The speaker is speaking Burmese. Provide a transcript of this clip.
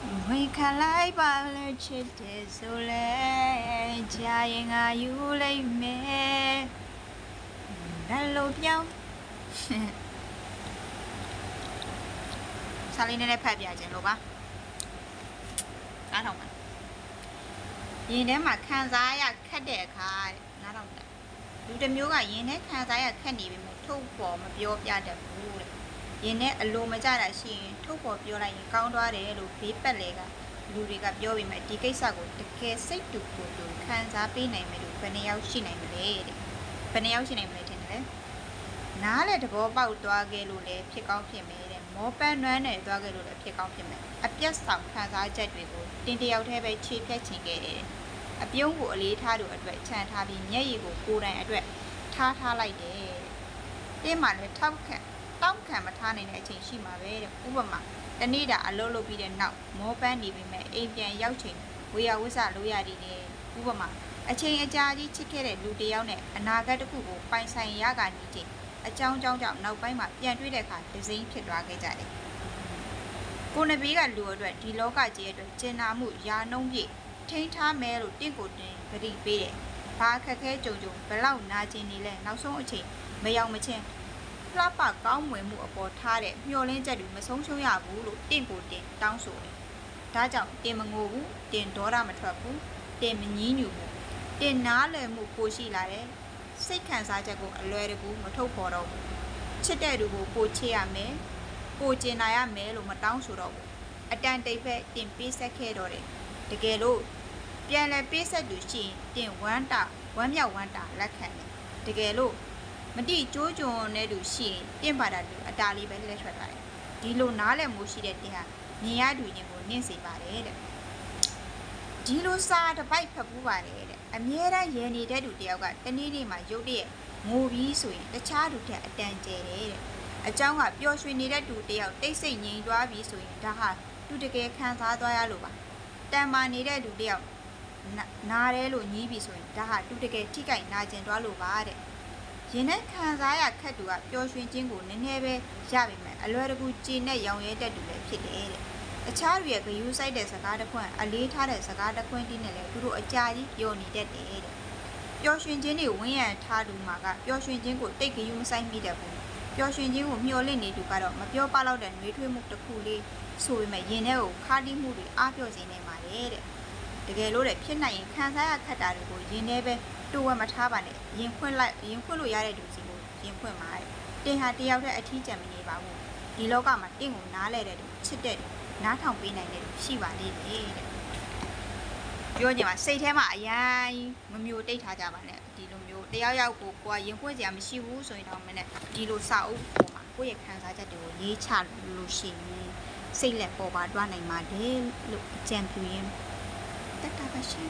ဝင်ခလိုက်ပါလေချစ်တယ်ဆိုလဲကြာရင်ငါယူလိုက်မယ်ဘယ်လိုပြောင်းစာလေးနဲ့ဖတ်ပြခြင်းလို့ပါနားထောင်ပါရင်ထဲမှာခံစားရခက်တဲ့အခါနားထောင်တယ်လူတစ်မျိုးကရင်ထဲခံစားရခက်နေပြီမို့ထုတ်ပေါ်မပြောပြတတ်ဘူးတဲ့ရင်ထဲအလိုမကျတာရှိရင်ထုတ်ပေါ်ပြောလိုက်ရင်ကောင်းသွားတယ်လို့ဘေးပတ်လေကလူတွေကပြောပြီးမှဒီကိစ္စကိုတကယ်စိတ်တူကိုယ်တူခံစားပေးနိုင်မယ်လို့ဘယ်နှယောက်ရှိနိုင်မလဲတဲ့ဘယ်နှယောက်ရှိနိုင်မလဲထင်တယ်နားလေသဘောပေါက်သွားခဲ့လို့လည်းဖြစ်ကောင်းဖြစ်မယ်တဲ့မောပန်းနွမ်းနဲ့သွားခဲ့လို့လည်းဖြစ်ကောင်းဖြစ်မယ်အပြတ်ဆောင်ခံစားချက်တွေကိုတင်တယောက်တည်းပဲခြေဖြတ်ချင်ခဲ့တယ်အပြုံးကိုအလေးထားလို့အတွက်ခြံထားပြီးမျက်ရည်ကိုကိုယ်တိုင်အတွက်ထားလိုက်တယ်တင်းမှလည်းတောက်ခံမထားနိုင်တဲ့အချိန်ရှိမှာပဲတဲ့ဥပမာတနေ့တာအလုပ်လုပ်ပြီးတဲ့နောက်မောပန်းနေပြီမဲ့အိမ်ပြန်ရောက်ချိန်ဝေယဝစ္စလို့ရည်တယ်ဥပမာအချိန်အကြာကြီးချစ်ခဲ့တဲ့လူတစ်ယောက်နဲ့အနာဂတ်တစ်ခုကိုပိုင်ဆိုင်ရကနေချိန်အကြောင်းကြောင့်နောက်ပိုင်းမှာပြန်တွေ့တဲ့အခါဒစိမ့်ဖြစ်သွားခဲ့ကြတယ်ကိုနဘေးကလူအတွက်ဒီလောကကြီးအတွက်ကျင်နာမှုယာနှုံးပြည့်ထိန်းထားမယ်လို့တင့်ကိုတင်ဂတိပေးတယ်ဘာခက်ခဲကြုံဘလောက်နာကျင်နေလဲနောက်ဆုံးအချိန်မရောက်မချင်းလှပကောင်းမွယ်မှုအပေါ်ထားတဲ့မျှော်လင့်ချက်တွေမဆုံးရှုံးရဘူးလို့တင့်ကိုတင်တောင်းဆိုတယ်ဒါကြောင့်တင်မငိုဘူးတင်ဒေါသမထွက်ဘူးတင်မငြင်းညူဘူးတင်နားလည်မှုပိုရှိလာတယ်စိတ်ခံစားချက်ကိုအလွယ်တကူမထုတ်ဖော်တော့ဘူးချစ်တဲ့သူကိုပိုချစ်ရမယ်ပိုကျင်နာရမယ်လို့မတောင်းဆိုတော့ဘူးအတန်တိတ်ဖက်တင်ပေးဆက်ခဲ့တော့တယ်တကယ်လို့ပြန်လဲပေးဆက်သူရှိရင်တင်ဝမ်းမြောက်ဝမ်းတာလက်ခံတယ်တကယ်လို့မတိကျိုးကြုံတဲ့သူရှိရင်တင့်ပါတာသူအတားလေးပဲလက်ထွက်ထားတယ်ဒီလိုနားလည်မှုရှိတဲ့တင်ဟာမြင်ရသူချင်းကိုနင့်စေပါတယ်တဲ့ဒီလိုစာတစ်ပိုက်ဖတ်ပူးပါတယ်တဲ့အမြဲတမ်းရည်နေတဲ့သူတယောက်ကတနေ့နေ့မှာရုပ်တရက်ငိုပြီးဆိုရင်တခြားသူတဲ့အတန်ကျဲတယ်တဲ့အเจ้าကပျော်ရွှင်နေတဲ့သူတယောက်တိတ်ဆိတ်ငြိမ်သွားပြီးဆိုရင်ဒါဟာသူတကယ်ခံစားသွားရလို့ပါတန်မာနေတဲ့သူတယောက်နားရဲလို့ညည်းပြီးဆိုရင်ဒါဟာသူတကယ်ထိကြိုက်နာကျင်သွားလို့ပါတဲ့ရင်နဲ့ခံစားရခက်သူကပျော်ရွှင်ခြင်းကိုနည်းနည်းပဲရပါမယ်အလွယ်တကူကြည်နဲ့ရောင်ရဲတတ်သူလည်းဖြစ်တယ်တဲ့အခြားတွေရဲ့ဂယုစိုက်တဲ့စကားတစ်ခွန်းအလေးထားတဲ့စကားတစ်ခွန်းတီးနဲ့လည်းသူတို့အကြာကြီးပြောနေတတ်တယ်တဲ့ပျော်ရွှင်ခြင်းတွေဝန်းရံထားသူမှာကပျော်ရွှင်ခြင်းကိုတိတ်ဂယုမဆိုင်မိတတ်ဘူးပျော်ရွှင်ခြင်းကိုမျှော်လင့်နေသူကတော့မပြောပလောက်တဲ့နှွေးထွေးမှုတစ်ခုလေးဆိုပေမဲ့ရင်ထဲကိုခါးတီးမှုတွေအားပြော့စေနေပါတယ်တဲ့တကယ်လို့တဲ့ဖြစ်နိုင်ရင်ခံစားရခက်တာတွေကိုရင်ထဲပဲတိုးဝဲမထားပါနဲ့ရင်ဖွင့်လို့ရတဲ့သူစီကိုရင်ဖွင့်ပါတဲ့တင်ဟာတယောက်တည်းအထီးကျန်မနေပါဘူးဒီလောကမှာတင့်ကိုနားလဲတဲ့သူချစ်တဲ့သူနားထောင်ပေးနိုင်တဲ့သူရှိပါသေးတယ်တဲ့ပြောကြပါစိတ်ထဲမှာအရင်မမျိုးတိတ်ထားကြပါနဲ့ဒီလိုမျိုးတယောက်ယောက်ကိုကိုကရင်ဖွင့်စရာမရှိဘူးဆိုရင်တော့မနဲ့ဒီလိုစာအုပ်ပေါ်မှာကိုယ့်ရဲ့ခံစားချက်တွေကိုရေးချလို့ရှိရင်စိတ်လက်ပေါ်ပါတွားနိုင်ပါတယ်လို့အကြံပြုရင်းတက်တာပါရှင်